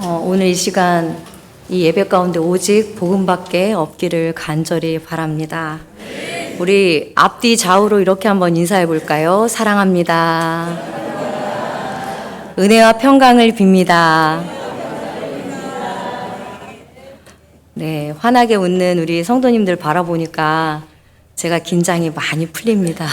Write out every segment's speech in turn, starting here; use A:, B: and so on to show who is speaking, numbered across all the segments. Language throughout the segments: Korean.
A: 오늘 이 시간 이 예배 가운데 오직 복음밖에 없기를 간절히 바랍니다. 우리 앞뒤 좌우로 이렇게 한번 인사해 볼까요? 사랑합니다. 은혜와 평강을 빕니다. 네, 환하게 웃는 우리 성도님들 바라보니까 제가 긴장이 많이 풀립니다.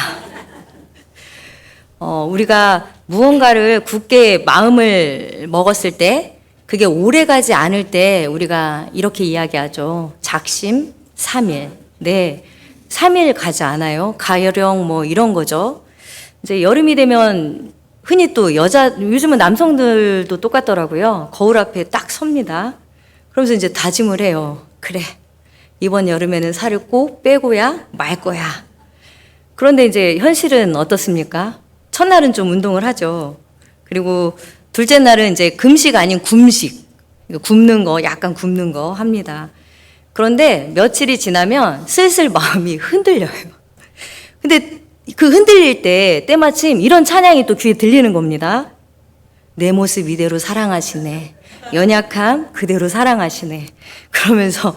A: 우리가 무언가를 굳게 마음을 먹었을 때 그게 오래가지 않을 때 우리가 이렇게 이야기하죠. 작심 삼일. 네, 3일 가지 않아요. 가령 뭐 이런 거죠. 이제 여름이 되면 흔히 또 요즘은 남성들도 똑같더라고요. 거울 앞에 딱 섭니다. 그러면서 이제 다짐을 해요. 그래, 이번 여름에는 살을 꼭 빼고야 말 거야. 그런데 이제 현실은 어떻습니까? 첫날은 좀 운동을 하죠. 그리고 둘째 날은 이제 금식 아닌 굶식, 굶는 거, 약간 굶는 거 합니다. 그런데 며칠이 지나면 슬슬 마음이 흔들려요. 근데 그 흔들릴 때 때마침 이런 찬양이 또 귀에 들리는 겁니다. 내 모습 이대로 사랑하시네. 연약함 그대로 사랑하시네. 그러면서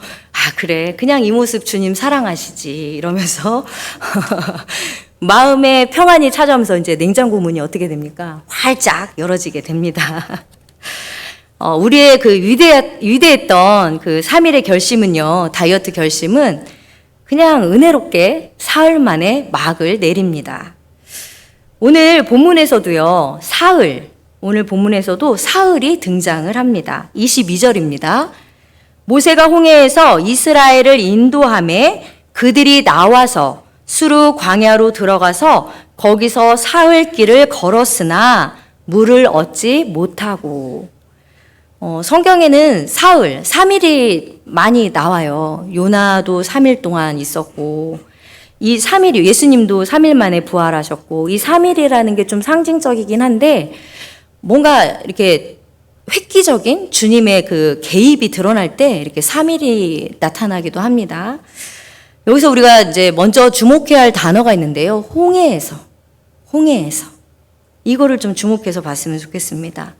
A: 그래, 그냥 이 모습 주님 사랑하시지 이러면서 마음의 평안이 찾아오면서 이제 냉장고 문이 어떻게 됩니까? 활짝 열어지게 됩니다. 우리의 그 위대했던 그 3일의 결심은요, 다이어트 결심은 그냥 은혜롭게 사흘 만에 막을 내립니다. 오늘 본문에서도요, 오늘 본문에서도 사흘이 등장을 합니다. 22절입니다. 모세가 홍해에서 이스라엘을 인도하매 그들이 나와서 수르 광야로 들어가서 거기서 사흘 길을 걸었으나 물을 얻지 못하고. 성경에는 사흘, 3일이 많이 나와요. 요나도 3일 동안 있었고, 이 3일이 예수님도 3일 만에 부활하셨고, 이 3일이라는 게 좀 상징적이긴 한데 뭔가 이렇게 획기적인 주님의 그 개입이 드러날 때 이렇게 3일이 나타나기도 합니다. 여기서 우리가 이제 먼저 주목해야 할 단어가 있는데요. 홍해에서. 이거를 좀 주목해서 봤으면 좋겠습니다.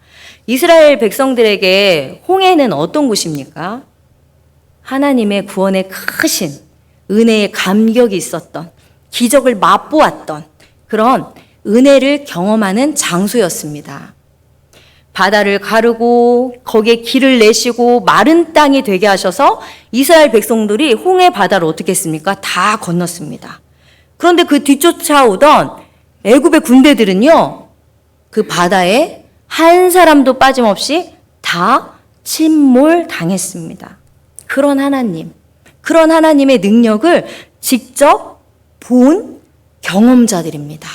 A: 이스라엘 백성들에게 홍해는 어떤 곳입니까? 하나님의 구원의 크신 은혜의 감격이 있었던, 기적을 맛보았던 그런 은혜를 경험하는 장소였습니다. 바다를 가르고 거기에 길을 내시고 마른 땅이 되게 하셔서 이스라엘 백성들이 홍해 바다를 어떻게 했습니까? 다 건넜습니다. 그런데 그 뒤쫓아오던 애굽의 군대들은요, 그 바다에 한 사람도 빠짐없이 다 침몰당했습니다. 그런 하나님의 능력을 직접 본 경험자들입니다.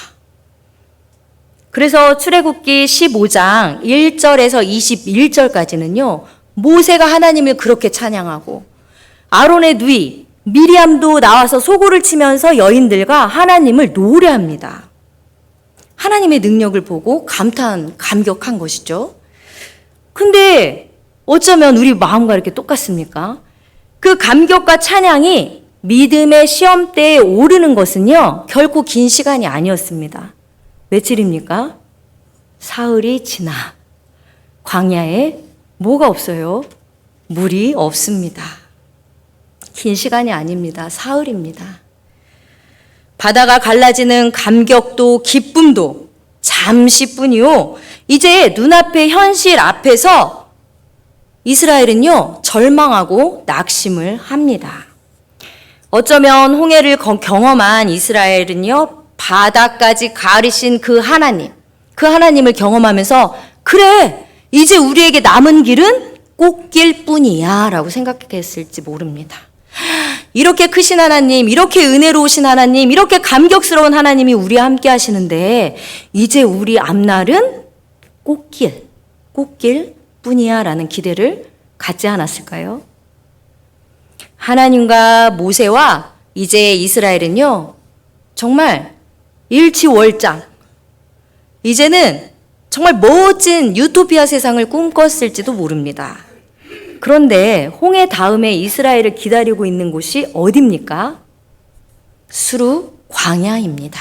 A: 그래서 출애굽기 15장 1절에서 21절까지는요, 모세가 하나님을 그렇게 찬양하고 아론의 누이 미리암도 나와서 소고를 치면서 여인들과 하나님을 노래합니다. 하나님의 능력을 보고 감격한 것이죠. 근데 어쩌면 우리 마음과 이렇게 똑같습니까? 그 감격과 찬양이 믿음의 시험대에 오르는 것은요, 결코 긴 시간이 아니었습니다. 며칠입니까? 사흘이 지나 광야에 뭐가 없어요? 물이 없습니다. 긴 시간이 아닙니다. 사흘입니다. 바다가 갈라지는 감격도 기쁨도 잠시뿐이요, 이제 눈앞의 현실 앞에서 이스라엘은요, 절망하고 낙심을 합니다. 어쩌면 홍해를 경험한 이스라엘은요, 바다까지 가르신 그 하나님을 경험하면서 그래, 이제 우리에게 남은 길은 꽃길 뿐이야 라고 생각했을지 모릅니다. 이렇게 크신 하나님, 이렇게 은혜로우신 하나님, 이렇게 감격스러운 하나님이 우리와 함께 하시는데 이제 우리 앞날은 꽃길 뿐이야 라는 기대를 갖지 않았을까요? 하나님과 모세와 이제 이스라엘은요, 정말 일치월장, 이제는 정말 멋진 유토피아 세상을 꿈꿨을지도 모릅니다. 그런데 홍해 다음에 이스라엘을 기다리고 있는 곳이 어디입니까? 수르 광야입니다.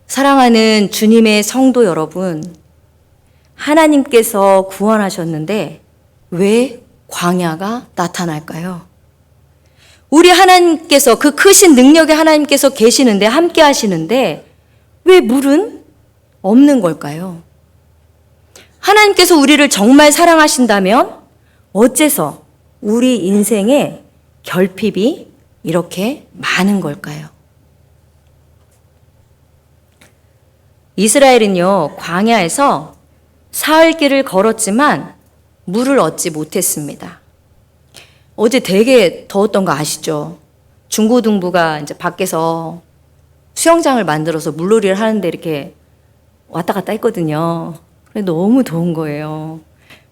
A: 사랑하는 주님의 성도 여러분, 하나님께서 구원하셨는데 왜 광야가 나타날까요? 우리 하나님께서, 그 크신 능력의 하나님께서 계시는데, 함께 하시는데 왜 물은 없는 걸까요? 하나님께서 우리를 정말 사랑하신다면 어째서 우리 인생에 결핍이 이렇게 많은 걸까요? 이스라엘은요, 광야에서 사흘 길을 걸었지만 물을 얻지 못했습니다. 어제 되게 더웠던 거 아시죠? 중고등부가 이제 밖에서 수영장을 만들어서 물놀이를 하는데 이렇게 왔다 갔다 했거든요. 너무 더운 거예요.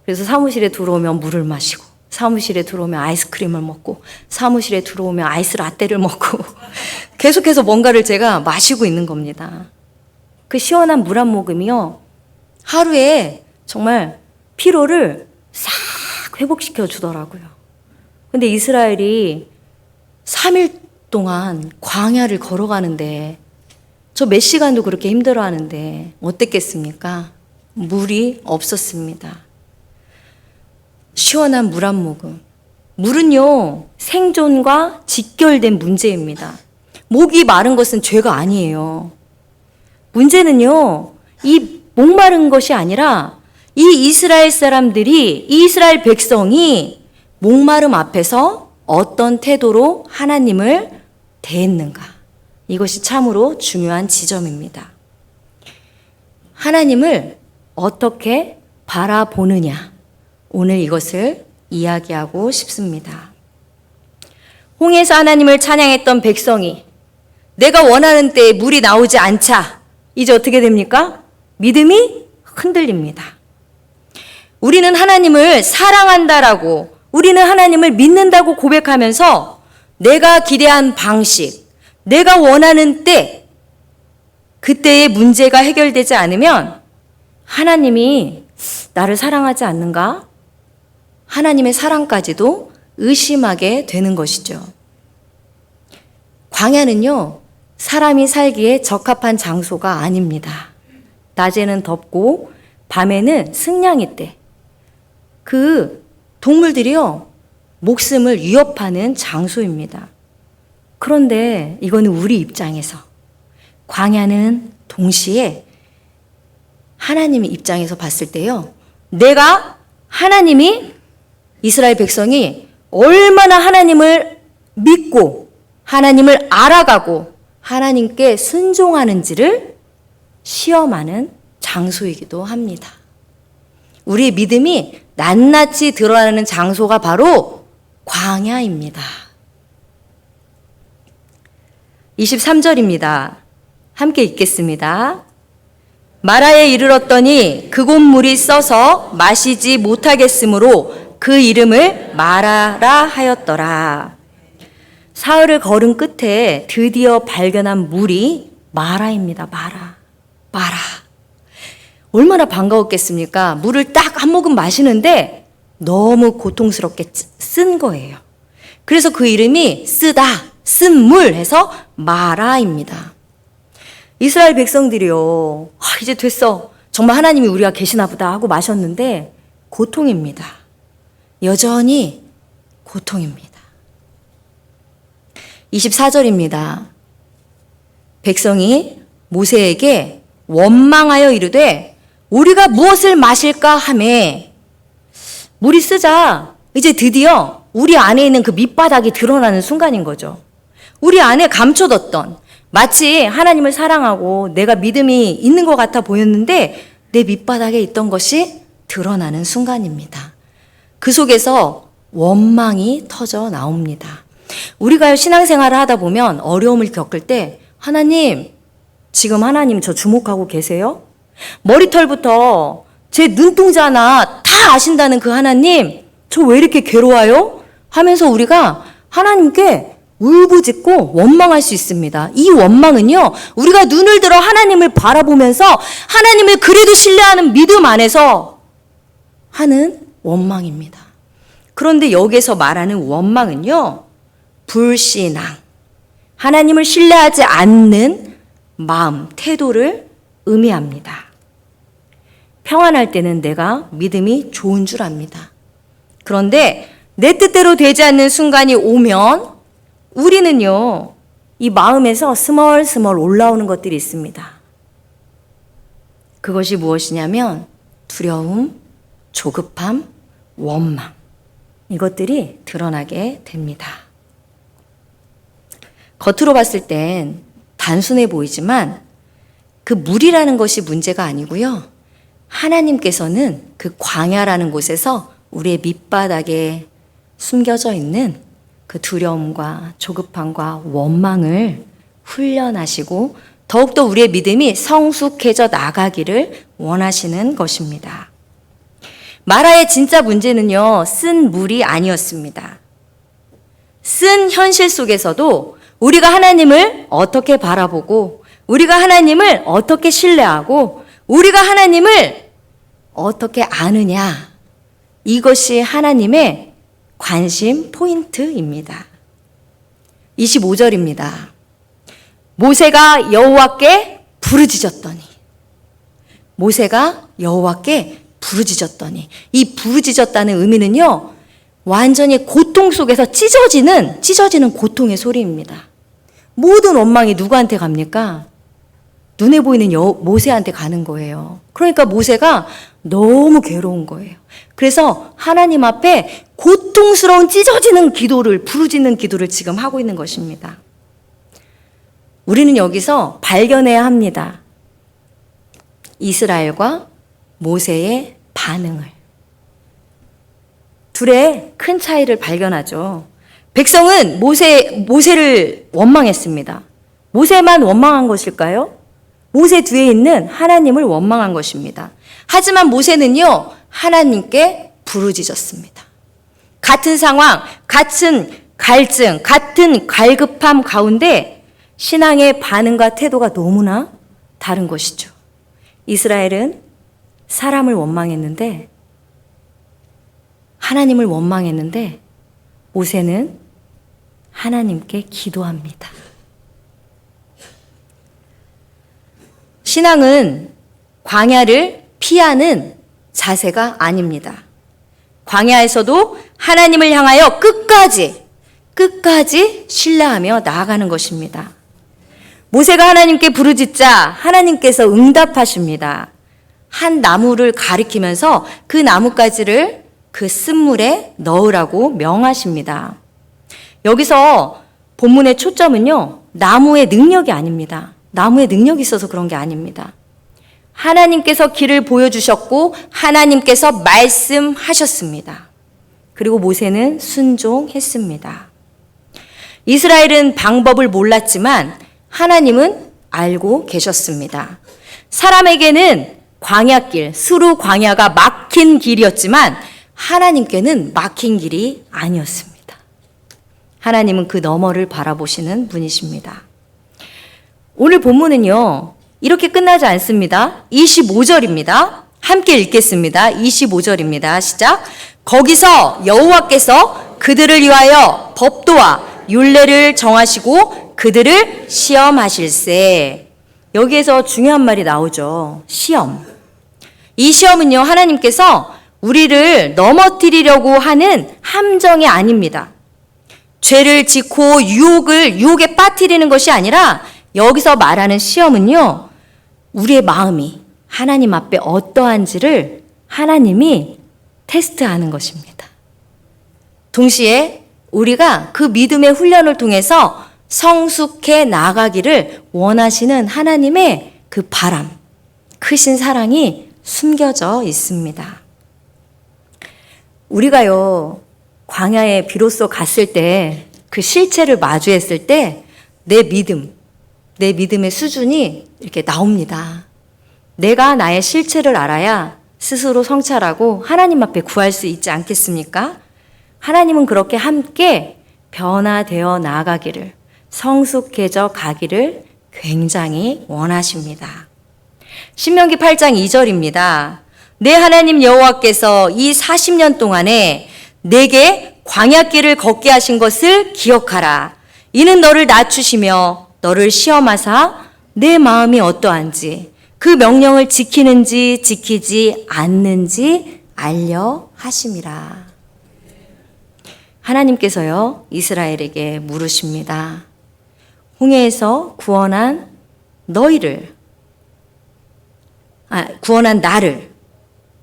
A: 그래서 사무실에 들어오면 물을 마시고, 사무실에 들어오면 아이스크림을 먹고, 사무실에 들어오면 아이스 라떼를 먹고 계속해서 뭔가를 제가 마시고 있는 겁니다. 그 시원한 물 한 모금이요, 하루에 정말 피로를 싹 회복시켜 주더라고요. 근데 이스라엘이 3일 동안 광야를 걸어가는데, 저 몇 시간도 그렇게 힘들어 하는데 어땠겠습니까? 물이 없었습니다. 시원한 물 한 모금. 물은요, 생존과 직결된 문제입니다. 목이 마른 것은 죄가 아니에요. 문제는요, 이 목마른 것이 아니라 이 이스라엘 사람들이, 이 이스라엘 백성이 목마름 앞에서 어떤 태도로 하나님을 대했는가. 이것이 참으로 중요한 지점입니다. 하나님을 어떻게 바라보느냐. 오늘 이것을 이야기하고 싶습니다. 홍해에서 하나님을 찬양했던 백성이 내가 원하는 때에 물이 나오지 않자 이제 어떻게 됩니까? 믿음이 흔들립니다. 우리는 하나님을 사랑한다라고, 우리는 하나님을 믿는다고 고백하면서 내가 기대한 방식, 내가 원하는 때, 그때의 문제가 해결되지 않으면 하나님이 나를 사랑하지 않는가? 하나님의 사랑까지도 의심하게 되는 것이죠. 광야는요, 사람이 살기에 적합한 장소가 아닙니다. 낮에는 덥고 밤에는 승냥이 때, 그 동물들이요, 목숨을 위협하는 장소입니다. 그런데 이거는 우리 입장에서, 광야는 동시에 하나님의 입장에서 봤을 때요, 내가, 하나님이, 이스라엘 백성이 얼마나 하나님을 믿고 하나님을 알아가고 하나님께 순종하는지를 시험하는 장소이기도 합니다. 우리의 믿음이 낱낱이 드러나는 장소가 바로 광야입니다. 23절입니다. 함께 읽겠습니다. 마라에 이르렀더니 그곳 물이 써서 마시지 못하겠으므로 그 이름을 마라라 하였더라. 사흘을 걸은 끝에 드디어 발견한 물이 마라입니다. 마라. 얼마나 반가웠겠습니까? 물을 딱 한 모금 마시는데 너무 고통스럽게 쓴 거예요. 그래서 그 이름이 쓰다, 쓴 물 해서 마라입니다. 이스라엘 백성들이요, 이제 됐어, 정말 하나님이 우리가 계시나 보다 하고 마셨는데 고통입니다. 여전히 고통입니다. 24절입니다. 백성이 모세에게 원망하여 이르되 우리가 무엇을 마실까 하매, 물이 쓰자 이제 드디어 우리 안에 있는 그 밑바닥이 드러나는 순간인 거죠. 우리 안에 감춰뒀던, 마치 하나님을 사랑하고 내가 믿음이 있는 것 같아 보였는데 내 밑바닥에 있던 것이 드러나는 순간입니다. 그 속에서 원망이 터져 나옵니다. 우리가 신앙생활을 하다 보면 어려움을 겪을 때, 하나님, 지금 하나님 저 주목하고 계세요? 머리털부터 제 눈동자 하나 다 아신다는 그 하나님, 저 왜 이렇게 괴로워요? 하면서 우리가 하나님께 울부짖고 원망할 수 있습니다. 이 원망은요, 우리가 눈을 들어 하나님을 바라보면서 하나님을 그래도 신뢰하는 믿음 안에서 하는 원망입니다. 그런데 여기서 말하는 원망은요, 불신앙, 하나님을 신뢰하지 않는 마음, 태도를 의미합니다. 평안할 때는 내가 믿음이 좋은 줄 압니다. 그런데 내 뜻대로 되지 않는 순간이 오면 우리는요, 이 마음에서 스멀스멀 올라오는 것들이 있습니다. 그것이 무엇이냐면 두려움, 조급함, 원망, 이것들이 드러나게 됩니다. 겉으로 봤을 땐 단순해 보이지만 그 물이라는 것이 문제가 아니고요. 하나님께서는 그 광야라는 곳에서 우리의 밑바닥에 숨겨져 있는 그 두려움과 조급함과 원망을 훈련하시고 더욱더 우리의 믿음이 성숙해져 나가기를 원하시는 것입니다. 마라의 진짜 문제는요, 쓴 물이 아니었습니다. 쓴 현실 속에서도 우리가 하나님을 어떻게 바라보고, 우리가 하나님을 어떻게 신뢰하고, 우리가 하나님을 어떻게 아느냐, 이것이 하나님의 관심 포인트입니다. 25절입니다. 모세가 여호와께 부르짖었더니, 모세가 여호와께 부르짖었더니, 이 부르짖었다는 의미는요, 완전히 고통 속에서 찢어지는 고통의 소리입니다. 모든 원망이 누구한테 갑니까? 눈에 보이는 모세한테 가는 거예요. 그러니까 모세가 너무 괴로운 거예요. 그래서 하나님 앞에 고통스러운 찢어지는 기도를, 부르짖는 기도를 지금 하고 있는 것입니다. 우리는 여기서 발견해야 합니다. 이스라엘과 모세의 반응을. 둘의 큰 차이를 발견하죠. 백성은 모세를 원망했습니다. 모세만 원망한 것일까요? 모세 뒤에 있는 하나님을 원망한 것입니다. 하지만 모세는요, 하나님께 부르짖었습니다. 같은 상황, 같은 갈증, 같은 갈급함 가운데 신앙의 반응과 태도가 너무나 다른 것이죠. 이스라엘은 사람을 원망했는데, 하나님을 원망했는데, 모세는 하나님께 기도합니다. 신앙은 광야를 피하는 자세가 아닙니다. 광야에서도 하나님을 향하여 끝까지 신뢰하며 나아가는 것입니다. 모세가 하나님께 부르짖자 하나님께서 응답하십니다. 한 나무를 가리키면서 그 나뭇가지를 그 쓴물에 넣으라고 명하십니다. 여기서 본문의 초점은요, 나무의 능력이 아닙니다. 나무에 능력이 있어서 그런 게 아닙니다. 하나님께서 길을 보여주셨고 하나님께서 말씀하셨습니다. 그리고 모세는 순종했습니다. 이스라엘은 방법을 몰랐지만 하나님은 알고 계셨습니다. 사람에게는 광야길, 스루 광야가 막힌 길이었지만 하나님께는 막힌 길이 아니었습니다. 하나님은 그 너머를 바라보시는 분이십니다. 오늘 본문은요, 이렇게 끝나지 않습니다. 25절입니다. 함께 읽겠습니다. 25절입니다. 시작. 거기서 여호와께서 그들을 위하여 법도와 율례를 정하시고 그들을 시험하실세. 여기에서 중요한 말이 나오죠. 시험. 이 시험은요, 하나님께서 우리를 넘어뜨리려고 하는 함정이 아닙니다. 죄를 짓고 유혹에 빠뜨리는 것이 아니라 여기서 말하는 시험은요, 우리의 마음이 하나님 앞에 어떠한지를 하나님이 테스트하는 것입니다. 동시에 우리가 그 믿음의 훈련을 통해서 성숙해 나가기를 원하시는 하나님의 그 바람, 크신 사랑이 숨겨져 있습니다. 우리가요, 광야에 비로소 갔을 때, 그 실체를 마주했을 때, 내 믿음의 수준이 이렇게 나옵니다. 내가 나의 실체를 알아야 스스로 성찰하고 하나님 앞에 구할 수 있지 않겠습니까? 하나님은 그렇게 함께 변화되어 나아가기를, 성숙해져 가기를 굉장히 원하십니다. 신명기 8장 2절입니다. 내 하나님 여호와께서 이 40년 동안에 내게 광야길을 걷게 하신 것을 기억하라. 이는 너를 낮추시며 너를 시험하사 내 마음이 어떠한지 그 명령을 지키는지 지키지 않는지 알려 하심이라. 하나님께서요, 이스라엘에게 물으십니다. 홍해에서 구원한 나를,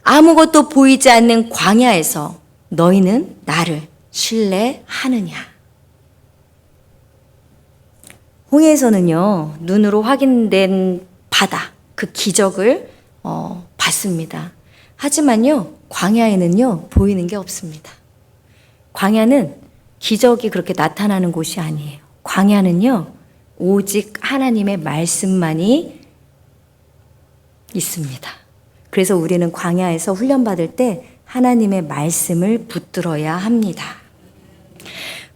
A: 아무것도 보이지 않는 광야에서 너희는 나를 신뢰하느냐? 홍해에서는요, 눈으로 확인된 바다, 그 기적을 봤습니다. 하지만요, 광야에는요, 보이는 게 없습니다. 광야는 기적이 그렇게 나타나는 곳이 아니에요. 광야는요, 오직 하나님의 말씀만이 있습니다. 그래서 우리는 광야에서 훈련받을 때 하나님의 말씀을 붙들어야 합니다.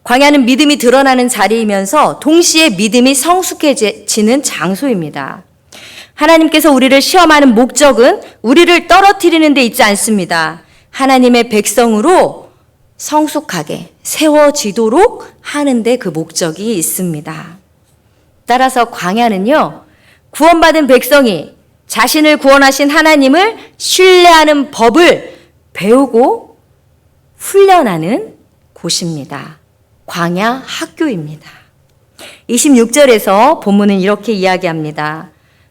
A: 광야는 믿음이 드러나는 자리이면서 동시에 믿음이 성숙해지는 장소입니다. 하나님께서 우리를 시험하는 목적은 우리를 떨어뜨리는 데 있지 않습니다. 하나님의 백성으로 성숙하게 세워지도록 하는데 그 목적이 있습니다. 따라서 광야는요, 구원받은 백성이 자신을 구원하신 하나님을 신뢰하는 법을 배우고 훈련하는 곳입니다. 광야 학교입니다. 26절에서 본문은 이렇게 이야기합니다.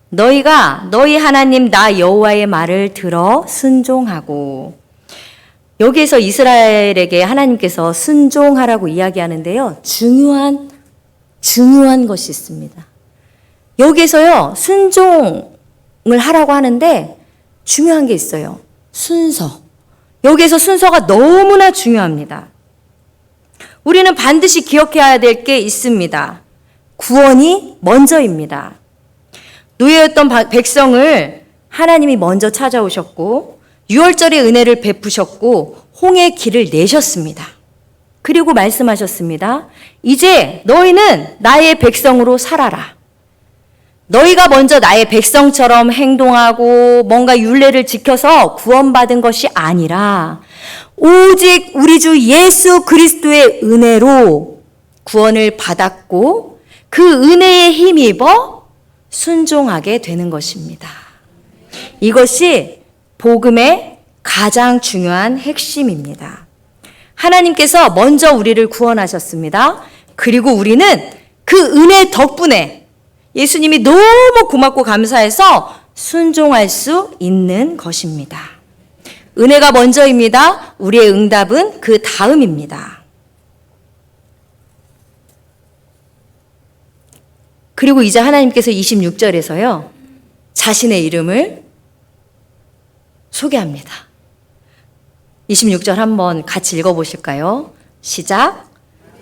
A: 너희가 너희 하나님 나 여호와의 말을 들어 순종하고. 여기에서 이스라엘에게 하나님께서 순종하라고 이야기하는데요, 중요한 것이 있습니다. 여기에서요, 순종을 하라고 하는데 중요한 게 있어요. 순서. 여기에서 순서가 너무나 중요합니다. 우리는 반드시 기억해야 될 게 있습니다. 구원이 먼저입니다. 노예였던 백성을 하나님이 먼저 찾아오셨고 유월절의 은혜를 베푸셨고 홍해의 길을 내셨습니다. 그리고 말씀하셨습니다. 이제 너희는 나의 백성으로 살아라. 너희가 먼저 나의 백성처럼 행동하고 뭔가 율례를 지켜서 구원받은 것이 아니라 오직 우리 주 예수 그리스도의 은혜로 구원을 받았고 그 은혜에 힘입어 순종하게 되는 것입니다. 이것이 복음의 가장 중요한 핵심입니다. 하나님께서 먼저 우리를 구원하셨습니다. 그리고 우리는 그 은혜 덕분에 예수님이 너무 고맙고 감사해서 순종할 수 있는 것입니다. 은혜가 먼저입니다. 우리의 응답은 그 다음입니다. 그리고 이제 하나님께서 26절에서요, 자신의 이름을 소개합니다. 26절 한번 같이 읽어보실까요? 시작.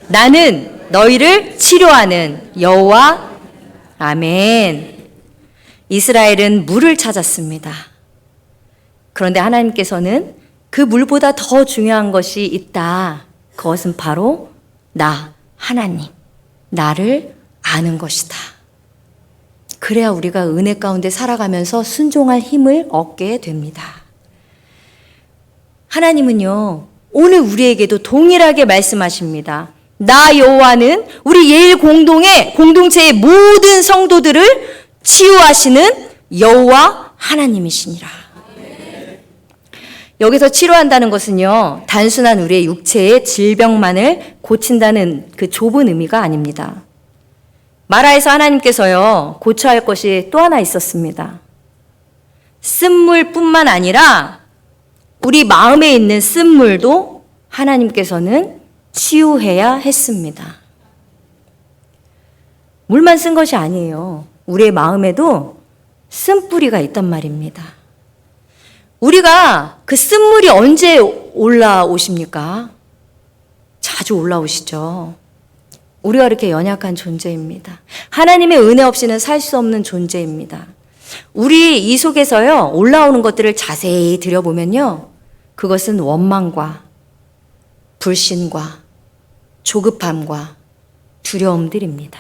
A: 나는 너희를 치료하는 여호와. 아멘. 이스라엘은 물을 찾았습니다. 그런데 하나님께서는 그 물보다 더 중요한 것이 있다. 그것은 바로 나, 하나님, 나를 아는 것이다. 그래야 우리가 은혜 가운데 살아가면서 순종할 힘을 얻게 됩니다. 하나님은요, 오늘 우리에게도 동일하게 말씀하십니다. 나 여호와는 우리 예일 공동체의 모든 성도들을 치유하시는 여호와 하나님이시니라. 여기서 치료한다는 것은요, 단순한 우리의 육체의 질병만을 고친다는 그 좁은 의미가 아닙니다. 마라에서 하나님께서요, 고쳐야 할 것이 또 하나 있었습니다. 쓴물뿐만 아니라 우리 마음에 있는 쓴물도 하나님께서는 치유해야 했습니다. 물만 쓴 것이 아니에요. 우리의 마음에도 쓴뿌리가 있단 말입니다. 우리가 그 쓴물이 언제 올라오십니까? 자주 올라오시죠. 우리가 이렇게 연약한 존재입니다. 하나님의 은혜 없이는 살 수 없는 존재입니다. 우리 이 속에서요, 올라오는 것들을 자세히 들여보면요, 그것은 원망과 불신과 조급함과 두려움들입니다.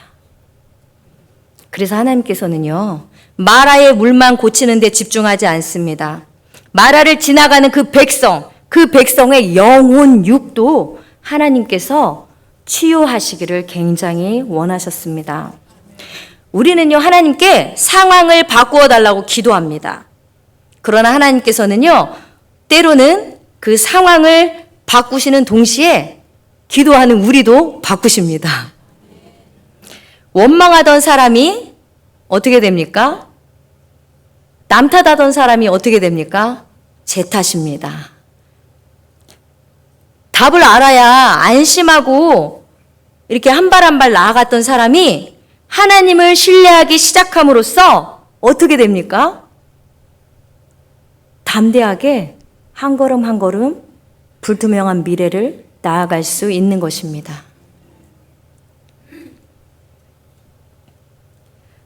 A: 그래서 하나님께서는요, 마라의 물만 고치는 데 집중하지 않습니다. 마라를 지나가는 그 백성의 영혼 육도 하나님께서 치유하시기를 굉장히 원하셨습니다. 우리는요, 하나님께 상황을 바꾸어 달라고 기도합니다. 그러나 하나님께서는요, 때로는 그 상황을 바꾸시는 동시에 기도하는 우리도 바꾸십니다. 원망하던 사람이 어떻게 됩니까? 남 탓하던 사람이 어떻게 됩니까? 제 탓입니다. 답을 알아야 안심하고 이렇게 한 발 한 발 나아갔던 사람이 하나님을 신뢰하기 시작함으로써 어떻게 됩니까? 담대하게 한 걸음 한 걸음 불투명한 미래를 나아갈 수 있는 것입니다.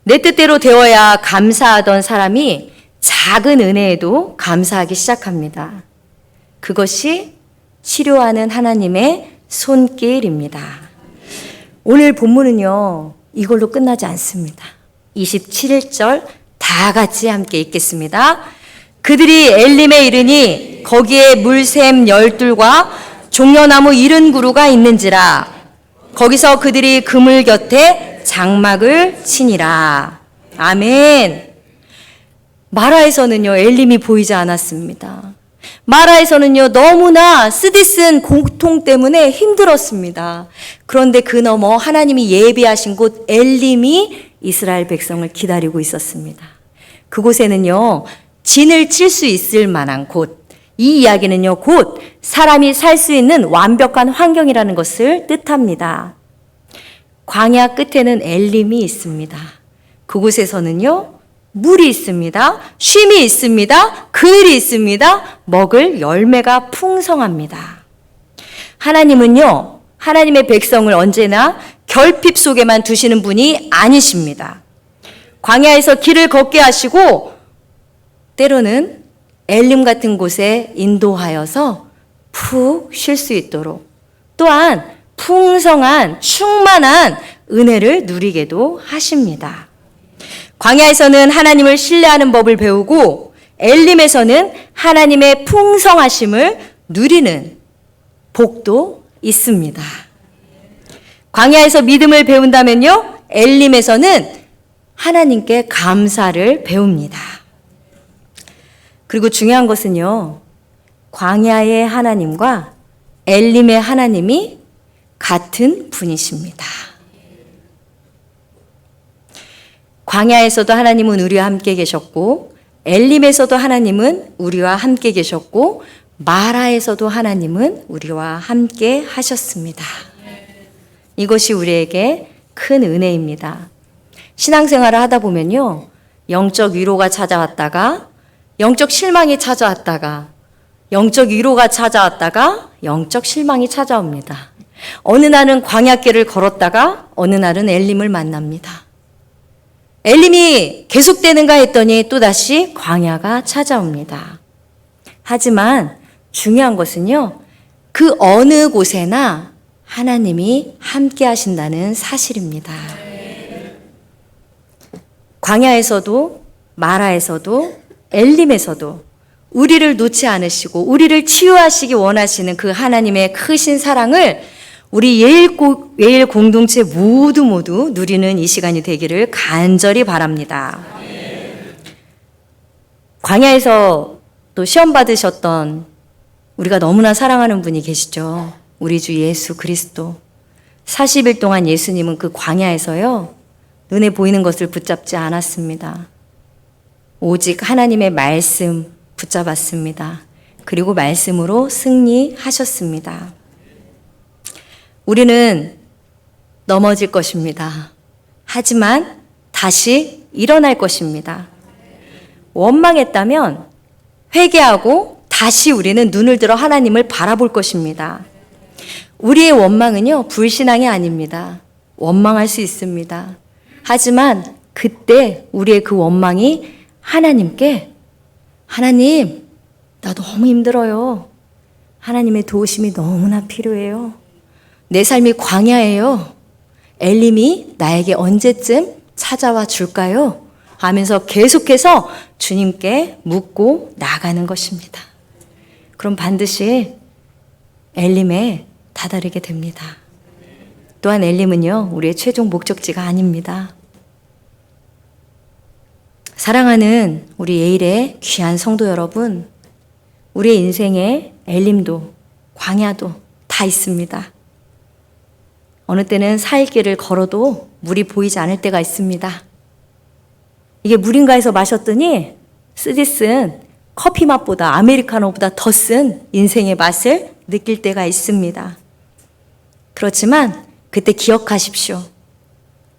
A: 내 뜻대로 되어야 감사하던 사람이 작은 은혜에도 감사하기 시작합니다. 그것이 치료하는 하나님의 손길입니다. 오늘 본문은요, 이걸로 끝나지 않습니다. 27절 다 같이 함께 읽겠습니다. 그들이 엘림에 이르니 거기에 물샘 12과 종려나무 70그루가 있는지라. 거기서 그들이 그물 곁에 장막을 치니라. 아멘. 마라에서는요, 엘림이 보이지 않았습니다. 마라에서는요, 너무나 쓰디쓴 고통 때문에 힘들었습니다. 그런데 그 너머 하나님이 예비하신 곳 엘림이 이스라엘 백성을 기다리고 있었습니다. 그곳에는요, 진을 칠 수 있을 만한 곳, 이 이야기는요, 곧 사람이 살 수 있는 완벽한 환경이라는 것을 뜻합니다. 광야 끝에는 엘림이 있습니다. 그곳에서는요, 물이 있습니다. 쉼이 있습니다. 그늘이 있습니다. 먹을 열매가 풍성합니다. 하나님은요, 하나님의 백성을 언제나 결핍 속에만 두시는 분이 아니십니다. 광야에서 길을 걷게 하시고 때로는 엘림 같은 곳에 인도하여서 푹 쉴 수 있도록, 또한 풍성한 충만한 은혜를 누리게도 하십니다. 광야에서는 하나님을 신뢰하는 법을 배우고 엘림에서는 하나님의 풍성하심을 누리는 복도 있습니다. 광야에서 믿음을 배운다면요, 엘림에서는 하나님께 감사를 배웁니다. 그리고 중요한 것은요, 광야의 하나님과 엘림의 하나님이 같은 분이십니다. 광야에서도 하나님은 우리와 함께 계셨고, 엘림에서도 하나님은 우리와 함께 계셨고, 마라에서도 하나님은 우리와 함께 하셨습니다. 이것이 우리에게 큰 은혜입니다. 신앙생활을 하다 보면요, 영적 위로가 찾아왔다가 영적 실망이 찾아왔다가 영적 위로가 찾아왔다가 영적 실망이 찾아옵니다. 어느 날은 광야길을 걸었다가 어느 날은 엘림을 만납니다. 엘림이 계속되는가 했더니 또다시 광야가 찾아옵니다. 하지만 중요한 것은요, 그 어느 곳에나 하나님이 함께 하신다는 사실입니다. 광야에서도 마라에서도 엘림에서도 우리를 놓지 않으시고 우리를 치유하시기 원하시는 그 하나님의 크신 사랑을 우리 예일 공동체 모두 누리는 이 시간이 되기를 간절히 바랍니다. 광야에서 또 시험 받으셨던 우리가 너무나 사랑하는 분이 계시죠. 우리 주 예수 그리스도. 40일 동안 예수님은 그 광야에서요, 눈에 보이는 것을 붙잡지 않았습니다. 오직 하나님의 말씀 붙잡았습니다. 그리고 말씀으로 승리하셨습니다. 우리는 넘어질 것입니다. 하지만 다시 일어날 것입니다. 원망했다면 회개하고 다시 우리는 눈을 들어 하나님을 바라볼 것입니다. 우리의 원망은요, 불신앙이 아닙니다. 원망할 수 있습니다. 하지만 그때 우리의 그 원망이 하나님께, 하나님, 나 너무 힘들어요. 하나님의 도우심이 너무나 필요해요. 내 삶이 광야예요. 엘림이 나에게 언제쯤 찾아와 줄까요? 하면서 계속해서 주님께 묻고 나가는 것입니다. 그럼 반드시 엘림에 다다르게 됩니다. 또한 엘림은요, 우리의 최종 목적지가 아닙니다. 사랑하는 우리 예일의 귀한 성도 여러분, 우리의 인생에 엘림도 광야도 다 있습니다. 어느 때는 사일길을 걸어도 물이 보이지 않을 때가 있습니다. 이게 물인가 해서 마셨더니 쓰디쓴 커피 맛보다 아메리카노보다 더 쓴 인생의 맛을 느낄 때가 있습니다. 그렇지만 그때 기억하십시오.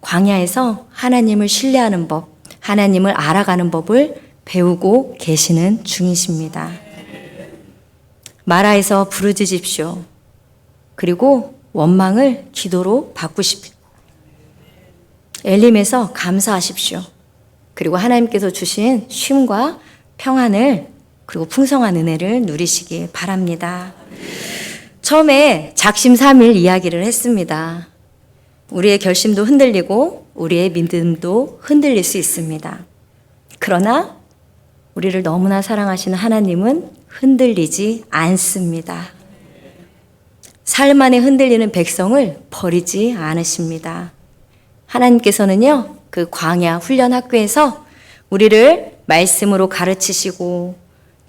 A: 광야에서 하나님을 신뢰하는 법, 하나님을 알아가는 법을 배우고 계시는 중이십니다. 마라에서 부르짖으십시오. 그리고 원망을 기도로 바꾸십시오. 엘림에서 감사하십시오. 그리고 하나님께서 주신 쉼과 평안을 그리고 풍성한 은혜를 누리시기 바랍니다. 처음에 작심삼일 이야기를 했습니다. 우리의 결심도 흔들리고 우리의 믿음도 흔들릴 수 있습니다. 그러나 우리를 너무나 사랑하시는 하나님은 흔들리지 않습니다. 삶 안에 흔들리는 백성을 버리지 않으십니다. 하나님께서는요, 그 광야 훈련 학교에서 우리를 말씀으로 가르치시고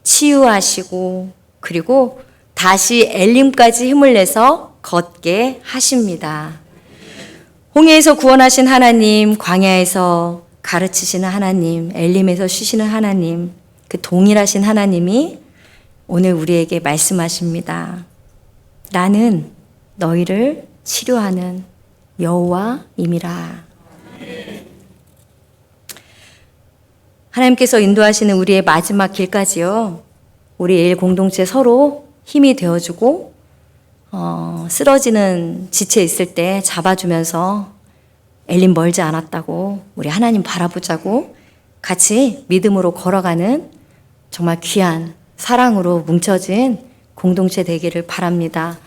A: 치유하시고 그리고 다시 엘림까지 힘을 내서 걷게 하십니다. 홍해에서 구원하신 하나님, 광야에서 가르치시는 하나님, 엘림에서 쉬시는 하나님, 그 동일하신 하나님이 오늘 우리에게 말씀하십니다. 나는 너희를 치료하는 여호와임이라. 하나님께서 인도하시는 우리의 마지막 길까지요, 우리 예일 공동체 서로 힘이 되어주고 쓰러지는 지체에 있을 때 잡아주면서 엘림 멀지 않았다고, 우리 하나님 바라보자고 같이 믿음으로 걸어가는 정말 귀한 사랑으로 뭉쳐진 공동체 되기를 바랍니다.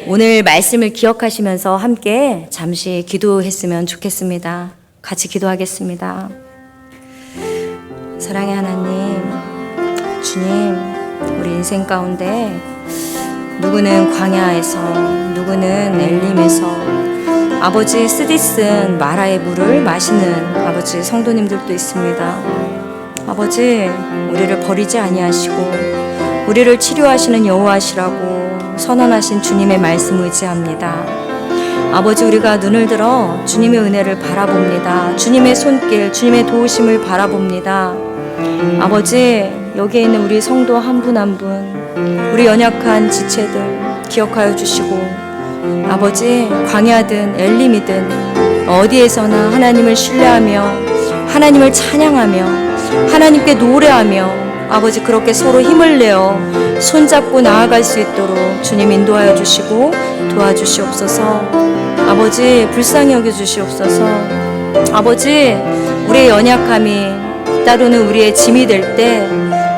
A: 오늘 말씀을 기억하시면서 함께 잠시 기도했으면 좋겠습니다. 같이 기도하겠습니다. 사랑의 하나님, 주님, 우리 인생 가운데 누구는 광야에서, 누구는 엘림에서 아버지 쓰디쓴 마라의 물을 마시는 아버지 성도님들도 있습니다. 아버지, 우리를 버리지 아니하시고 우리를 치료하시는 여호와시라고 선언하신 주님의 말씀 의지합니다. 아버지, 우리가 눈을 들어 주님의 은혜를 바라봅니다. 주님의 손길, 주님의 도우심을 바라봅니다. 아버지, 여기에 있는 우리 성도 한 분 한 분, 우리 연약한 지체들 기억하여 주시고, 아버지, 광야든 엘림이든 어디에서나 하나님을 신뢰하며 하나님을 찬양하며 하나님께 노래하며 아버지, 그렇게 서로 힘을 내어 손잡고 나아갈 수 있도록 주님 인도하여 주시고 도와주시옵소서. 아버지, 불쌍히 여겨주시옵소서. 아버지, 우리의 연약함이 때로는 우리의 짐이 될 때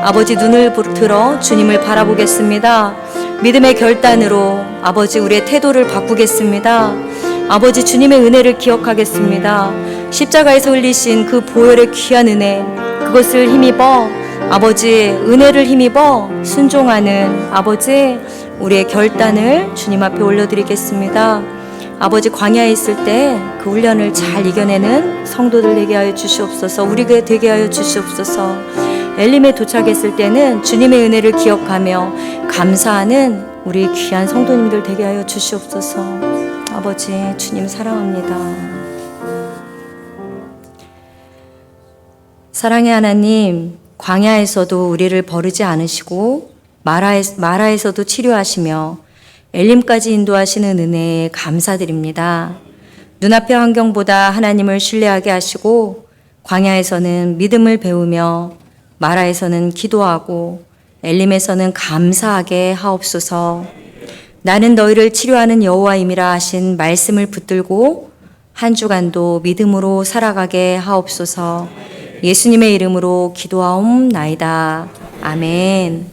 A: 아버지, 눈을 들어 주님을 바라보겠습니다. 믿음의 결단으로 아버지, 우리의 태도를 바꾸겠습니다. 아버지, 주님의 은혜를 기억하겠습니다. 십자가에서 흘리신 그 보혈의 귀한 은혜, 그것을 힘입어 아버지, 은혜를 힘입어 순종하는 아버지, 우리의 결단을 주님 앞에 올려드리겠습니다. 아버지, 광야에 있을 때 그 훈련을 잘 이겨내는 성도들 되게 하여 주시옵소서. 우리가 되게 하여 주시옵소서. 엘림에 도착했을 때는 주님의 은혜를 기억하며 감사하는 우리 귀한 성도님들 되게 하여 주시옵소서. 아버지, 주님 사랑합니다. 사랑의 하나님, 광야에서도 우리를 버리지 않으시고 마라에서도 치료하시며 엘림까지 인도하시는 은혜에 감사드립니다. 눈앞의 환경보다 하나님을 신뢰하게 하시고 광야에서는 믿음을 배우며 마라에서는 기도하고 엘림에서는 감사하게 하옵소서. 나는 너희를 치료하는 여호와임이라 하신 말씀을 붙들고 한 주간도 믿음으로 살아가게 하옵소서. 예수님의 이름으로 기도하옵나이다. 아멘.